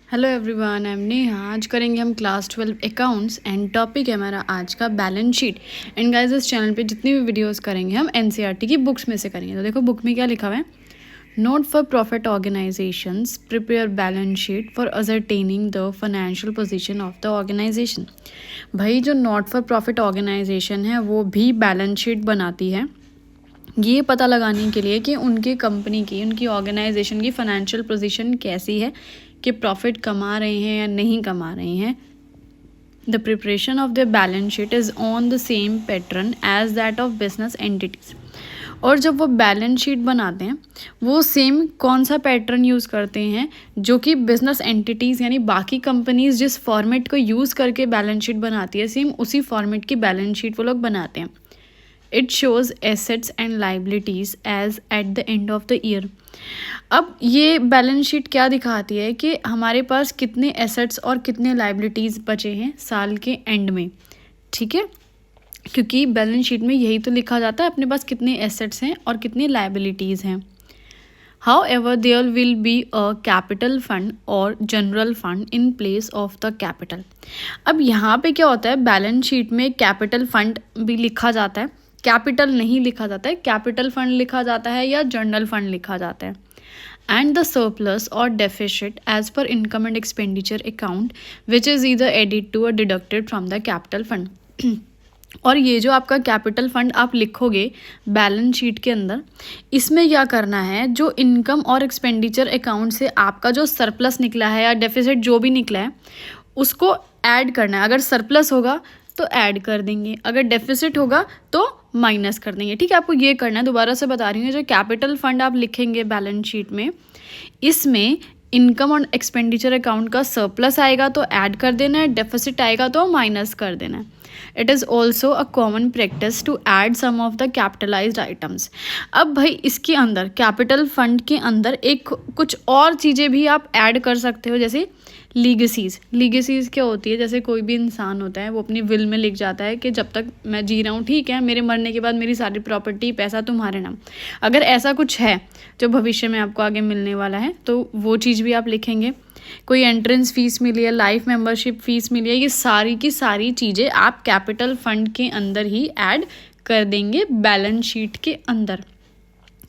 Hello everyone, I am Neha. आज करेंगे हम क्लास 12 अकाउंट्स एंड टॉपिक है हमारा आज का बैलेंस शीट। एंड गाइस, इस चैनल पे जितनी भी वीडियोस करेंगे हम एनसीईआरटी की बुक्स में से करेंगे। तो देखो बुक में क्या लिखा हुआ है। Note for profit organisations prepare balance sheet for ascertaining the financial position of the organisation. भाई जो नॉट फॉर प्रॉफिट ऑर्गेनाइजेशन है वो भी बैलेंस शीट बनाती है, ये पता लगाने के लिए कि उनकी कंपनी की, उनकी ऑर्गेनाइजेशन की फाइनेंशियल पोजीशन कैसी है, कि प्रॉफिट कमा रहे हैं या नहीं कमा रहे हैं। The preparation of the balance sheet is on the same pattern as that of business entities. और जब वो बैलेंस शीट बनाते हैं वो सेम कौन सा पैटर्न यूज़ करते हैं जो कि बिजनेस एंटिटीज़ यानी बाकी कंपनीज जिस फॉर्मेट को यूज़ करके बैलेंस शीट बनाती है, सेम उसी फॉर्मेट की बैलेंस शीट वो लोग बनाते हैं। It shows assets and liabilities as at the end of the year. अब ये बैलेंस शीट क्या दिखाती है कि हमारे पास कितने एसेट्स और कितने लाइबिलिटीज़ बचे हैं साल के एंड में, ठीक है। क्योंकि बैलेंस शीट में यही तो लिखा जाता है अपने पास कितने एसेट्स हैं और कितनी लाइबिलिटीज़ हैं। However, there will be a capital fund or general fund in place of the capital। अब यहाँ पे क्या होता है, बैलेंस शीट में कैपिटल फंड भी लिखा जाता है, कैपिटल नहीं लिखा जाता है, कैपिटल फंड लिखा जाता है या जनरल फंड लिखा जाता है। एंड द सरप्लस और deficit as per income and expenditure account which is either added to और deducted from the capital fund. और ये जो आपका कैपिटल फंड आप लिखोगे बैलेंस शीट के अंदर, इसमें क्या करना है, जो इनकम और एक्सपेंडिचर अकाउंट से आपका जो सरप्लस निकला है या डेफिसिट जो भी निकला है उसको ऐड करना है। अगर सरप्लस होगा तो ऐड कर देंगे, अगर डेफिसिट होगा तो माइनस कर देंगे, ठीक है। आपको ये करना है, दोबारा से बता रही हूँ। जो कैपिटल फंड आप लिखेंगे बैलेंस शीट में, इसमें इनकम और एक्सपेंडिचर अकाउंट का सरप्लस आएगा तो ऐड कर देना है, डेफिसिट आएगा तो माइनस कर देना है। It is also a common practice to add some of the capitalised items. अब भाई इसके अंदर कैपिटल फंड के अंदर एक कुछ और चीज़ें भी आप ऐड कर सकते हो, जैसे लीगेसीज क्या होती है, जैसे कोई भी इंसान होता है वो अपनी विल में लिख जाता है कि जब तक मैं जी रहा हूँ, ठीक है, मेरे मरने के बाद मेरी सारी प्रॉपर्टी पैसा तुम्हारे नाम। अगर ऐसा कुछ है जो भविष्य में आपको आगे मिलने वाला है तो वो चीज़ भी आप लिखेंगे। कोई एंट्रेंस फीस मिली है, लाइफ मेंबरशिप फीस मिली है, ये सारी की सारी चीज़ें आप कैपिटल फंड के अंदर ही ऐड कर देंगे बैलेंस शीट के अंदर।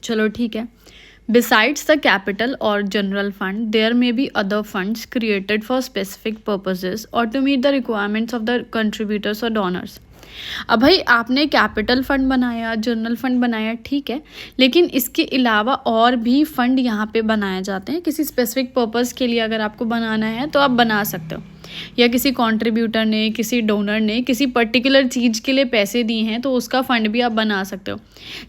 चलो ठीक है। Besides the capital or general fund, there may be other funds created for specific purposes or to meet the requirements of the contributors or donors। अब भाई आपने कैपिटल फंड बनाया, जनरल फंड बनाया, ठीक है, लेकिन इसके अलावा और भी फंड यहाँ पे बनाए जाते हैं किसी स्पेसिफिक पर्पस के लिए। अगर आपको बनाना है तो आप बना सकते हो, या किसी कंट्रीब्यूटर ने, किसी डोनर ने किसी पर्टिकुलर चीज़ के लिए पैसे दिए हैं तो उसका फंड भी आप बना सकते हो।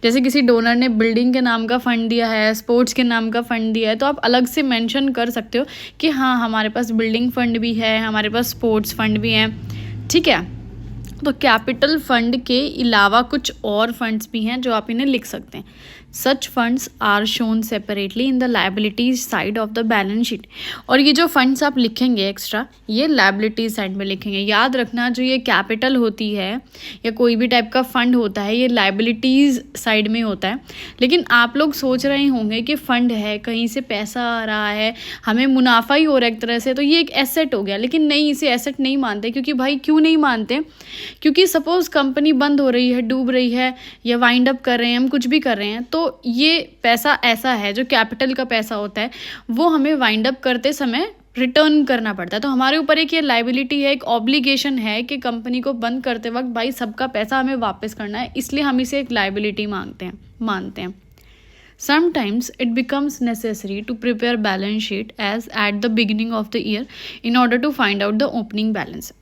जैसे किसी डोनर ने बिल्डिंग के नाम का फ़ंड दिया है, स्पोर्ट्स के नाम का फ़ंड दिया है, तो आप अलग से मेंशन कर सकते हो कि हाँ हमारे पास बिल्डिंग फ़ंड भी है, हमारे पास स्पोर्ट्स फंड भी हैं, ठीक है। तो कैपिटल फंड के अलावा कुछ और फंड्स भी हैं जो आप इन्हें लिख सकते हैं। Such funds are shown separately in the liabilities side of the balance sheet. और ये जो फंड्स आप लिखेंगे एक्स्ट्रा, ये लाइबिलिटीज साइड में लिखेंगे। याद रखना, जो ये कैपिटल होती है या कोई भी टाइप का फंड होता है ये लाइबिलिटीज़ साइड में होता है। लेकिन आप लोग सोच रहे होंगे कि फ़ंड है, कहीं से पैसा आ रहा है, हमें मुनाफा ही हो रहा है एक तरह से, तो ये एक एसेट हो गया। लेकिन नहीं, इसे एसेट नहीं मानते। क्योंकि भाई क्यों नहीं मानते? क्योंकि सपोज़ कंपनी बंद हो रही है, डूब रही है, या वाइंड अप कर रहे हैं, हम कुछ भी कर रहे हैं, तो ये पैसा ऐसा है जो कैपिटल का पैसा होता है वो हमें वाइंड अप करते समय रिटर्न करना पड़ता है। तो हमारे ऊपर एक ये लाइबिलिटी है, एक ऑब्लिगेशन है कि कंपनी को बंद करते वक्त भाई सबका पैसा हमें वापस करना है, इसलिए हम इसे एक लाइबिलिटी मानते हैं। Sometimes it becomes necessary to prepare balance sheet as at the beginning of the year in order to find out the opening balance।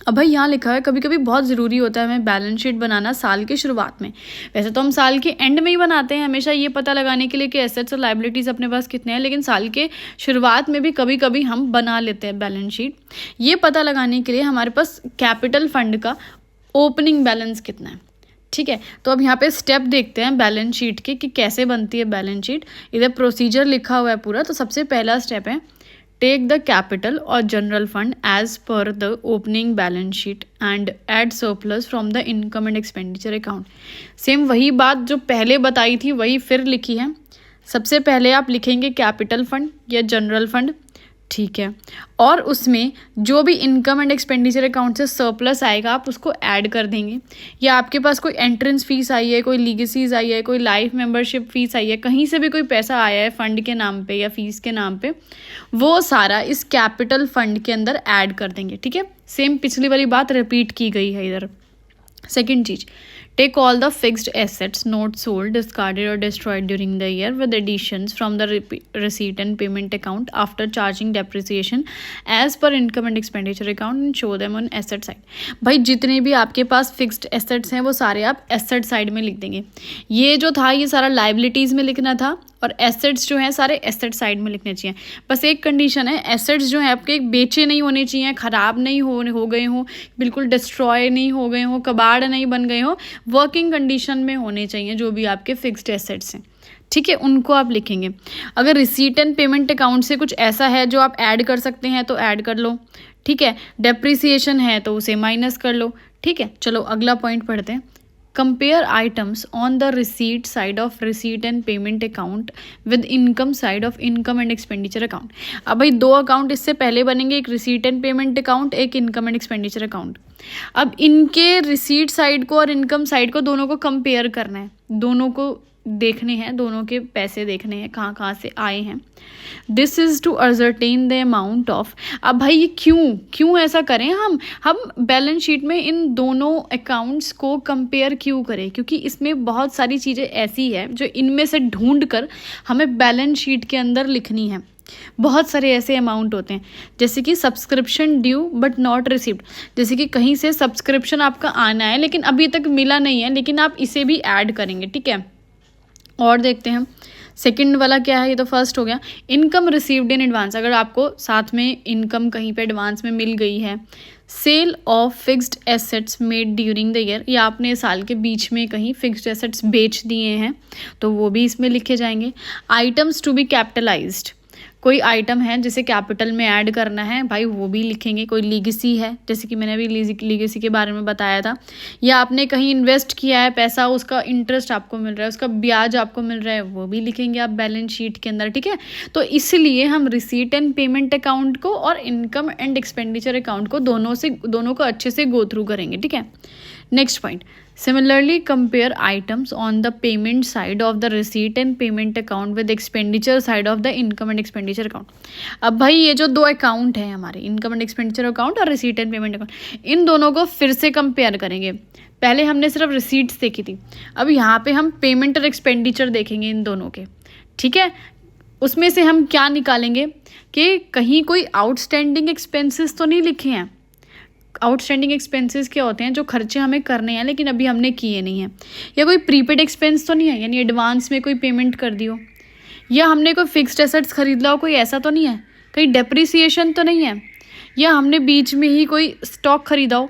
अब भाई यहाँ लिखा है कभी कभी बहुत ज़रूरी होता है हमें बैलेंस शीट बनाना साल की शुरुआत में। वैसे तो हम साल के एंड में ही बनाते हैं हमेशा, ये पता लगाने के लिए कि एसेट्स और लाइबिलिटीज़ अपने पास कितने हैं, लेकिन साल के शुरुआत में भी कभी कभी हम बना लेते हैं बैलेंस शीट। ये पता लगाने के लिए हमारे पास कैपिटल फंड का ओपनिंग बैलेंस कितना है, ठीक है। तो अब यहाँ पे स्टेप देखते हैं बैलेंस शीट के कि कैसे बनती है बैलेंस शीट। इधर प्रोसीजर लिखा हुआ है पूरा। तो सबसे पहला स्टेप है, टेक द कैपिटल और general fund as per the opening balance sheet and add surplus from the income and expenditure account. Same वही बात जो पहले बताई थी वही फिर लिखी है। सबसे पहले आप लिखेंगे कैपिटल फंड या जनरल फंड, ठीक है। और उसमें जो भी इनकम एंड एक्सपेंडिचर अकाउंट से सरप्लस आएगा आप उसको ऐड कर देंगे। या आपके पास कोई एंट्रेंस फीस आई है, कोई लीगेसीज आई है, कोई लाइफ मेंबरशिप फीस आई है, कहीं से भी कोई पैसा आया है फंड के नाम पे या फीस के नाम पे, वो सारा इस कैपिटल फंड के अंदर ऐड कर देंगे। ठीक है, सेम पिछली वाली बात रिपीट की गई है इधर। सेकेंड चीज, take all the fixed assets not sold, discarded or destroyed during the year with additions from the receipt and payment account after charging depreciation as per income and expenditure account and show them on asset side। भाई जितने भी आपके पास fixed assets हैं वो सारे आप asset side में लिख देंगे। ये जो था ये सारा लाइबिलिटीज़ में लिखना था और एसेट्स जो हैं सारे एसेट साइड में लिखने चाहिए। बस एक कंडीशन है, एसेट्स जो हैं आपके बेचे नहीं होने चाहिए, ख़राब नहीं हो गए हों, बिल्कुल डिस्ट्रॉय नहीं हो गए हों, कबाड़ नहीं बन गए हों, वर्किंग कंडीशन में होने चाहिए जो भी आपके फिक्स्ड एसेट्स हैं। ठीक है, उनको आप लिखेंगे। अगर रिसीट एंड पेमेंट अकाउंट से कुछ ऐसा है जो आप ऐड कर सकते हैं तो ऐड कर लो। ठीक है, डेप्रिसिएशन है तो उसे माइनस कर लो। ठीक है, चलो अगला पॉइंट पढ़ते हैं। Compare items on the receipt side of receipt and payment account with income side of income and expenditure account. अब भाई दो अकाउंट इससे पहले बनेंगे, एक रिसीट एंड पेमेंट अकाउंट, एक इनकम एंड एक्सपेंडिचर अकाउंट। अब इनके रिसीट साइड को और इनकम साइड को दोनों को कंपेयर करना है, दोनों को देखने हैं, दोनों के पैसे देखने हैं कहाँ कहाँ से आए हैं। This is to ascertain the amount of. अब भाई ये क्यों ऐसा करें, हम बैलेंस शीट में इन दोनों अकाउंट्स को कंपेयर क्यों करें, क्योंकि इसमें बहुत सारी चीज़ें ऐसी है जो इनमें से ढूंढ कर हमें बैलेंस शीट के अंदर लिखनी है। बहुत सारे ऐसे अमाउंट होते हैं जैसे कि subscription due but not received, जैसे कि कहीं से सब्सक्रिप्शन आपका आना है लेकिन अभी तक मिला नहीं है, लेकिन आप इसे भी ऐड करेंगे। ठीक है, और देखते हैं सेकंड वाला क्या है। ये तो फर्स्ट हो गया, इनकम रिसीव्ड इन एडवांस। अगर आपको साथ में इनकम कहीं पे एडवांस में मिल गई है। Sale of fixed assets made during the year, या आपने साल के बीच में कहीं फिक्स्ड एसेट्स बेच दिए हैं तो वो भी इसमें लिखे जाएंगे। आइटम्स टू बी कैपिटलाइज्ड, कोई आइटम है जिसे कैपिटल में ऐड करना है भाई वो भी लिखेंगे। कोई लीगेसी है, जैसे कि मैंने अभी लीगेसी के बारे में बताया था, या आपने कहीं इन्वेस्ट किया है पैसा, उसका इंटरेस्ट आपको मिल रहा है, उसका ब्याज आपको मिल रहा है, वो भी लिखेंगे आप बैलेंस शीट के अंदर। ठीक है, तो इसलिए हम रिसीट एंड पेमेंट अकाउंट को और इनकम एंड एक्सपेंडिचर अकाउंट को दोनों को अच्छे से गो थ्रू करेंगे। ठीक है, next point, similarly compare items on the payment side of the receipt and payment account with expenditure side of the income and expenditure account. अब भाई ये जो दो अकाउंट हैं हमारे, इनकम एंड एक्सपेंडिचर अकाउंट और रिसीट एंड पेमेंट अकाउंट, इन दोनों को फिर से कंपेयर करेंगे। पहले हमने सिर्फ रिसीट्स देखी थी, अब यहाँ पे हम पेमेंट और एक्सपेंडिचर देखेंगे इन दोनों के। ठीक है, उसमें से हम क्या निकालेंगे कि कहीं कोई आउटस्टैंडिंग एक्सपेंसेस तो नहीं लिखे हैं। आउटस्टैंडिंग एक्सपेंसेस क्या होते हैं, जो खर्चे हमें करने हैं लेकिन अभी हमने किए नहीं हैं। या कोई प्रीपेड एक्सपेंस तो नहीं है, यानी एडवांस में कोई पेमेंट कर दी हो, या हमने कोई फिक्स्ड एसेट्स खरीद ला हो, कोई ऐसा तो नहीं है। कहीं डेप्रिसिएशन तो नहीं है, या हमने बीच में ही कोई स्टॉक खरीदा हो,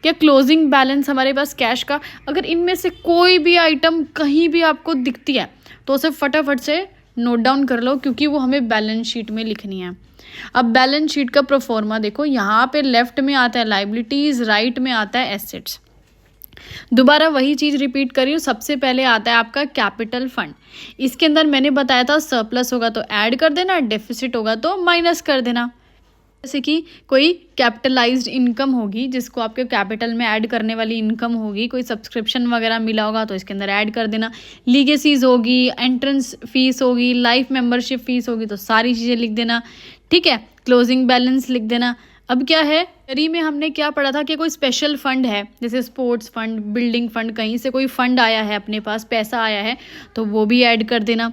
या क्लोजिंग बैलेंस हमारे पास कैश का। अगर इनमें से कोई भी आइटम कहीं भी आपको दिखती है तो उसे फटाफट से नोट डाउन कर लो, क्योंकि वो हमें बैलेंस शीट में लिखनी है। अब बैलेंस शीट का प्रोफॉर्मा देखो, यहाँ पे लेफ्ट में आता है लाइबिलिटीज, राइट में आता है एसेट्स। दोबारा वही चीज़ रिपीट करी हूँ, सबसे पहले आता है आपका कैपिटल फंड। इसके अंदर मैंने बताया था सरप्लस होगा तो ऐड कर देना, डेफिसिट होगा तो माइनस कर देना। जैसे कि कोई कैपिटलाइज्ड इनकम होगी जिसको आपके कैपिटल में ऐड करने वाली इनकम होगी, कोई सब्सक्रिप्शन वगैरह मिला होगा तो इसके अंदर ऐड कर देना। लीगेसीज होगी, एंट्रेंस फीस होगी, लाइफ मेंबरशिप फीस होगी तो सारी चीज़ें लिख देना। ठीक है, क्लोजिंग बैलेंस लिख देना। अब क्या है, थ्योरी में हमने क्या पढ़ा था कि कोई स्पेशल फंड है, जैसे स्पोर्ट्स फंड, बिल्डिंग फंड, कहीं से कोई फंड आया है, अपने पास पैसा आया है तो वो भी ऐड कर देना।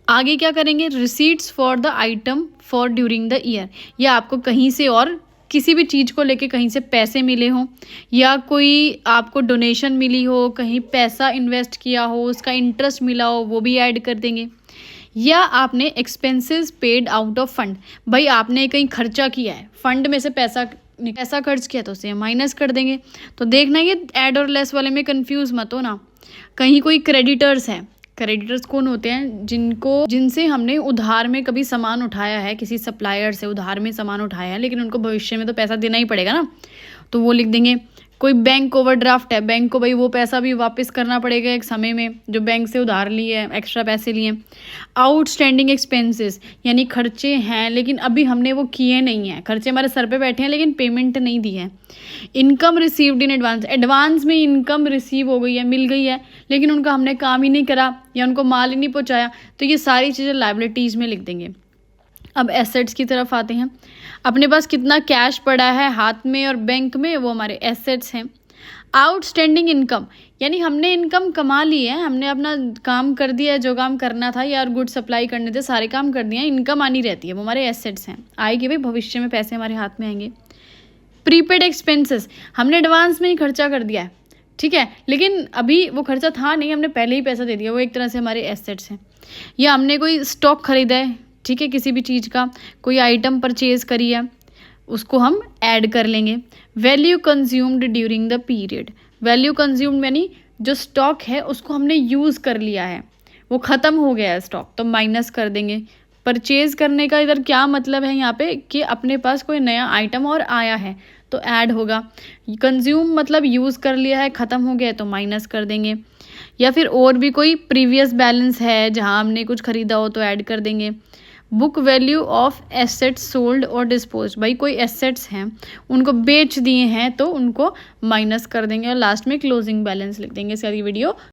आगे क्या करेंगे, receipts for the item for during the year, या आपको कहीं से और किसी भी चीज़ को लेके कहीं से पैसे मिले हों, या कोई आपको डोनेशन मिली हो, कहीं पैसा इन्वेस्ट किया हो, उसका इंटरेस्ट मिला हो, वो भी ऐड कर देंगे। या आपने expenses paid out of fund, भाई आपने कहीं खर्चा किया है, फंड में से पैसा खर्च किया तो उसे माइनस कर देंगे। तो देखना ये ऐड और लेस वाले में कंफ्यूज मत हो ना। कहीं कोई क्रेडिटर्स है, क्रेडिटर्स कौन होते हैं, जिनसे हमने उधार में कभी सामान उठाया है, किसी सप्लायर से उधार में सामान उठाया है, लेकिन उनको भविष्य में तो पैसा देना ही पड़ेगा ना, तो वो लिख देंगे। कोई बैंक ओवरड्राफ्ट है, बैंक को भाई वो पैसा भी वापस करना पड़ेगा एक समय में, जो बैंक से उधार लिए है, एक्स्ट्रा पैसे लिए। आउटस्टैंडिंग एक्सपेंसेस यानी खर्चे हैं लेकिन अभी हमने वो किए नहीं हैं, खर्चे हमारे सर पे बैठे हैं लेकिन पेमेंट नहीं दी है। Income received in advance, advance में इनकम रिसीव हो गई है, मिल गई है, लेकिन उनका हमने काम ही नहीं करा या उनको माल ही नहीं पहुंचाया, तो ये सारी चीज़ें लायबिलिटीज़ में लिख देंगे। अब एसेट्स की तरफ आते हैं। अपने पास कितना कैश पड़ा है हाथ में और बैंक में, वो हमारे एसेट्स हैं। आउटस्टैंडिंग इनकम यानी हमने इनकम कमा ली है, हमने अपना काम कर दिया है, जो काम करना था या गुड सप्लाई करने थे सारे काम कर दिए हैं, इनकम आनी रहती है, वो हमारे एसेट्स हैं, आएगी भाई, भविष्य में पैसे हमारे हाथ में आएंगे। प्रीपेड एक्सपेंसेस, हमने एडवांस में ही खर्चा कर दिया है, ठीक है, लेकिन अभी वो खर्चा था नहीं, हमने पहले ही पैसा दे दिया, वो एक तरह से हमारे एसेट्स हैं। या हमने कोई स्टॉक खरीदा है, ठीक है, किसी भी चीज़ का कोई आइटम परचेज करी है, उसको हम ऐड कर लेंगे। Value consumed during the period, value consumed यानी जो स्टॉक है उसको हमने यूज़ कर लिया है, वो ख़त्म हो गया है स्टॉक, तो माइनस कर देंगे। परचेज़ करने का इधर क्या मतलब है यहाँ पे कि अपने पास कोई नया आइटम और आया है तो ऐड होगा। कंज्यूम मतलब यूज़ कर लिया है, ख़त्म हो गया है, तो माइनस कर देंगे। या फिर और भी कोई प्रीवियस बैलेंस है जहाँ हमने कुछ ख़रीदा हो तो ऐड कर देंगे। Book value of assets sold और डिस्पोज, भाई कोई एसेट्स हैं उनको बेच दिए हैं तो उनको माइनस कर देंगे और लास्ट में क्लोजिंग बैलेंस लिख देंगे। इसका वीडियो